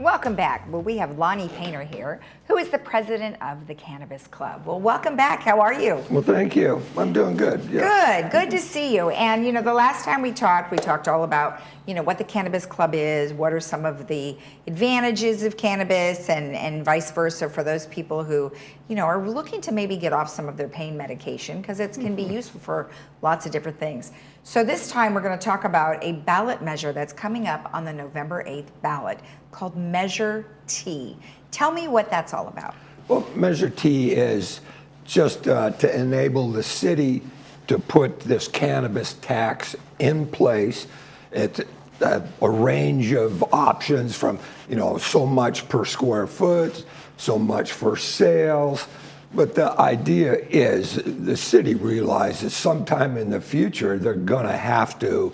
Welcome back. Well, we have Lonnie Painter here, who is the president of the Cannabis Club. Well, welcome back. How are you? Well, thank you. I'm doing good. Yes. Good to see you. And, the last time we talked all about, what the Cannabis Club is, what are some of the advantages of cannabis, and vice versa for those people who, are looking to maybe get off some of their pain medication, because it can be useful for lots of different things. So this time we're going to talk about a ballot measure that's coming up on the November 8th ballot called Measure T. Tell me what that's all about. Well, Measure T is just to enable the city to put this cannabis tax in place. It's a range of options from, so much per square foot, so much for sales. But the idea is the city realizes sometime in the future they're going to have to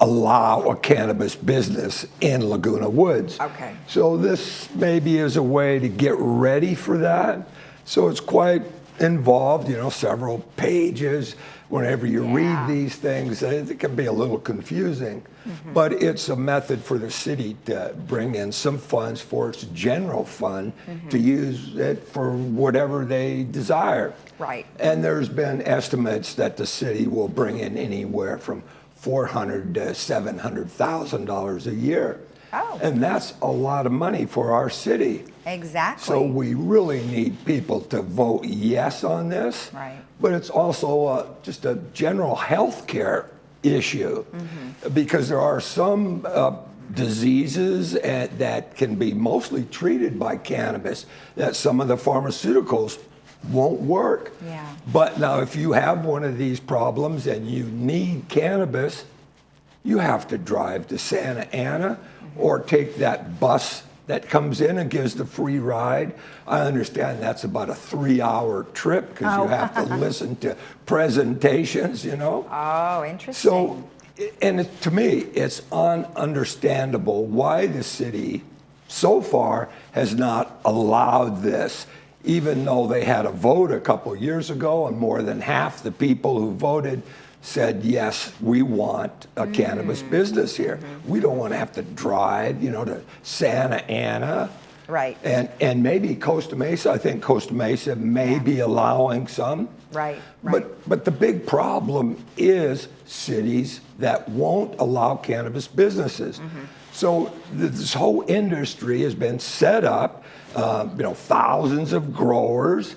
allow a cannabis business in Laguna Woods. Okay. So this maybe is a way to get ready for that. So it's quite involved, several pages. Whenever you read these things, it can be a little confusing. But it's a method for the city to bring in some funds for its general fund to use it for whatever they desire. Right. And there's been estimates that the city will bring in anywhere from $400,000 to $700,000 a year. Oh. And that's a lot of money for our city. Exactly. So we really need people to vote yes on this. Right. But it's also just a general health care issue because there are some diseases that can be mostly treated by cannabis that some of the pharmaceuticals won't work. Yeah. But now if you have one of these problems and you need cannabis, you have to drive to Santa Ana or take that bus that comes in and gives the free ride. I understand that's about a 3-hour trip because you have to listen to presentations, Oh, interesting. So, and to me, it's ununderstandable why the city so far has not allowed this, even though they had a vote a couple of years ago and more than half the people who voted said, yes, we want a cannabis business here. We don't want to have to drive, to Santa Ana. Right. And maybe Costa Mesa. I think Costa Mesa may be allowing some. Right. But the big problem is cities that won't allow cannabis businesses. So this whole industry has been set up, thousands of growers.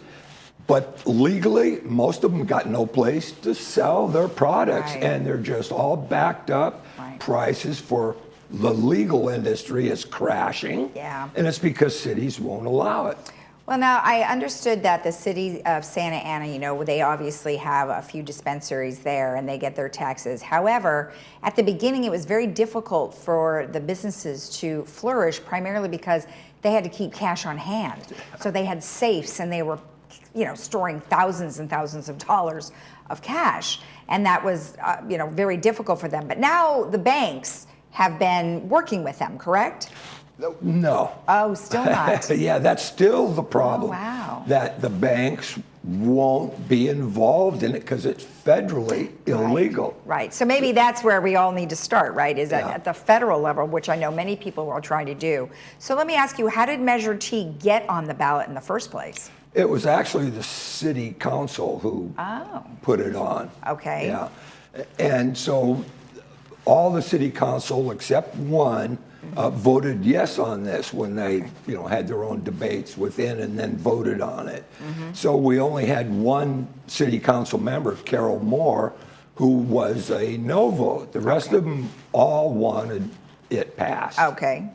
But legally, most of them got no place to sell their products, and they're just all backed up. Prices for the legal industry is crashing, and it's because cities won't allow it. Well, now, I understood that the city of Santa Ana, they obviously have a few dispensaries there, and they get their taxes. However, at the beginning, it was very difficult for the businesses to flourish, primarily because they had to keep cash on hand. So they had safes, and they were storing thousands and thousands of dollars of cash. And that was, very difficult for them. But now the banks have been working with them, correct? No. Oh, still not? Yeah, that's still the problem. Oh, wow. That the banks won't be involved in it because it's federally illegal. Right. So maybe that's where we all need to start, right? Is at the federal level, which I know many people are trying to do. So let me ask you, how did Measure T get on the ballot in the first place? It was actually the city council who put it on. Okay. Yeah. And so all the city council except one voted yes on this when they, had their own debates within and then voted on it. So we only had one city council member, Carol Moore, who was a no vote. The rest of them all wanted it passed. Okay.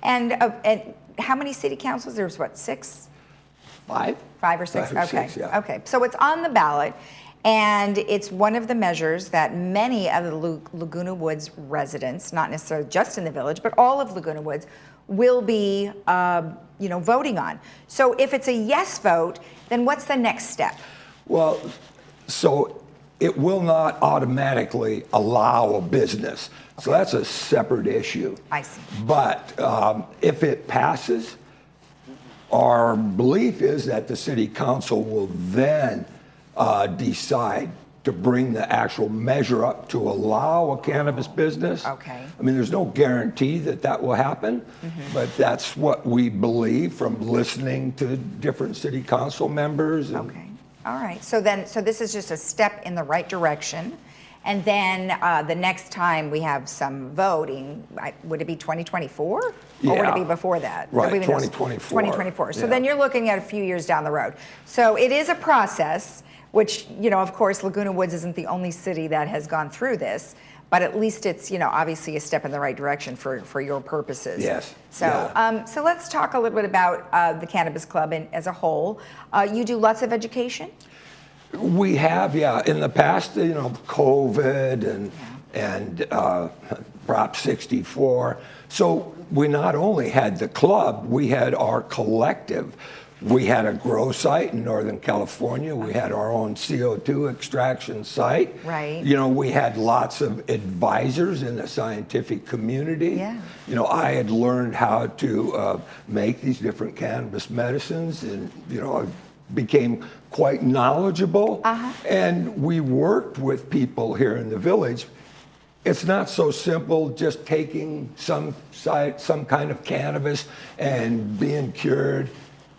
And how many city councils? There's what, 6? 5? 5 or 6? 5 or 6, yeah. Okay. So it's on the ballot, and it's one of the measures that many of the Laguna Woods residents, not necessarily just in the village, but all of Laguna Woods, will be, voting on. So if it's a yes vote, then what's the next step? Well, so it will not automatically allow a business. So that's a separate issue. I see. But if it passes, our belief is that the city council will then decide to bring the actual measure up to allow a cannabis business. Okay. I mean, there's no guarantee that that will happen, but that's what we believe from listening to different city council members. And Okay, all right. So this is just a step in the right direction. And then the next time we have some voting, would it be 2024? Or would it be Yeah. before that? Right, Nobody knows. 2024. 2024. So Yeah. then you're looking at a few years down the road. So it is a process, which, of course, Laguna Woods isn't the only city that has gone through this, but at least it's, obviously a step in the right direction for your purposes. Yes. So, Yeah. so let's talk a little bit about the Cannabis Club as a whole. You do lots of education? We have, yeah, in the past, COVID and Prop 64. So we not only had the club, we had our collective. We had a grow site in Northern California. We had our own CO2 extraction site. Right. We had lots of advisors in the scientific community. Yeah. I had learned how to make these different cannabis medicines, and I became quite knowledgeable. And we worked with people here in the village. It's not so simple just taking some kind of cannabis and being cured.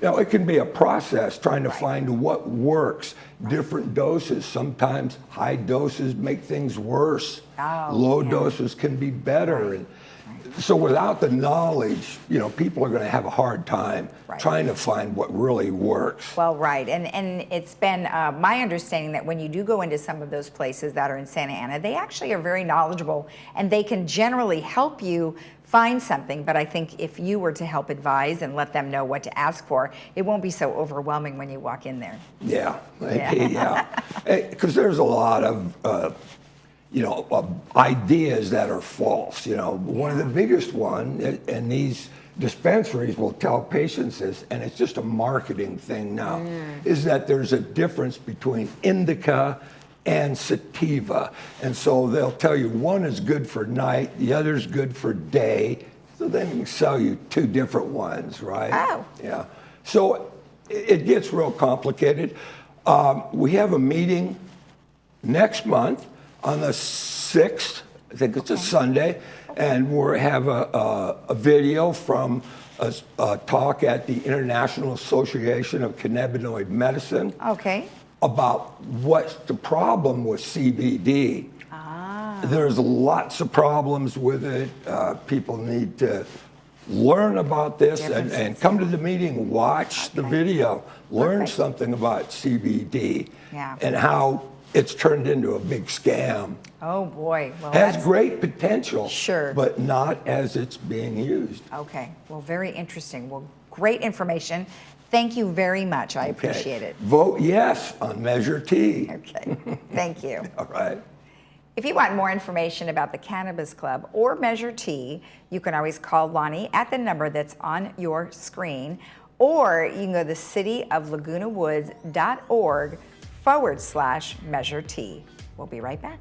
It can be a process trying to find what works. Different doses. Sometimes high doses make things worse. Low doses can be better. And so without the knowledge, people are going to have a hard time trying to find what really works. Well, right. And it's been my understanding that when you do go into some of those places that are in Santa Ana, they actually are very knowledgeable and they can generally help you find something. But I think if you were to help advise and let them know what to ask for, it won't be so overwhelming when you walk in there. Yeah. Because there's a lot of ideas that are false. One of the biggest one, and these dispensaries will tell patients this, and it's just a marketing thing now, is that there's a difference between indica and sativa. And so they'll tell you one is good for night, the other's good for day. So then you can sell you two different ones, right? Oh. Yeah. So it gets real complicated. We have a meeting next month on the 6th, I think it's a Sunday, and we'll have a video from a talk at the International Association of Cannabinoid Medicine about what's the problem with CBD. There's lots of problems with it. People need to learn about this and come to the meeting, watch the video, learn something about CBD and how it's turned into a big scam. Oh boy. Well, has great potential, sure, but not as it's being used. Okay. Well, very interesting. Well, great information. Thank you very much. I appreciate it. Vote yes on Measure T. Okay. Thank you. All right. If you want more information about the Cannabis Club or Measure T, you can always call Lonnie at the number that's on your screen, or you can go to the cityoflagunawoods.org/Measure T. We'll be right back.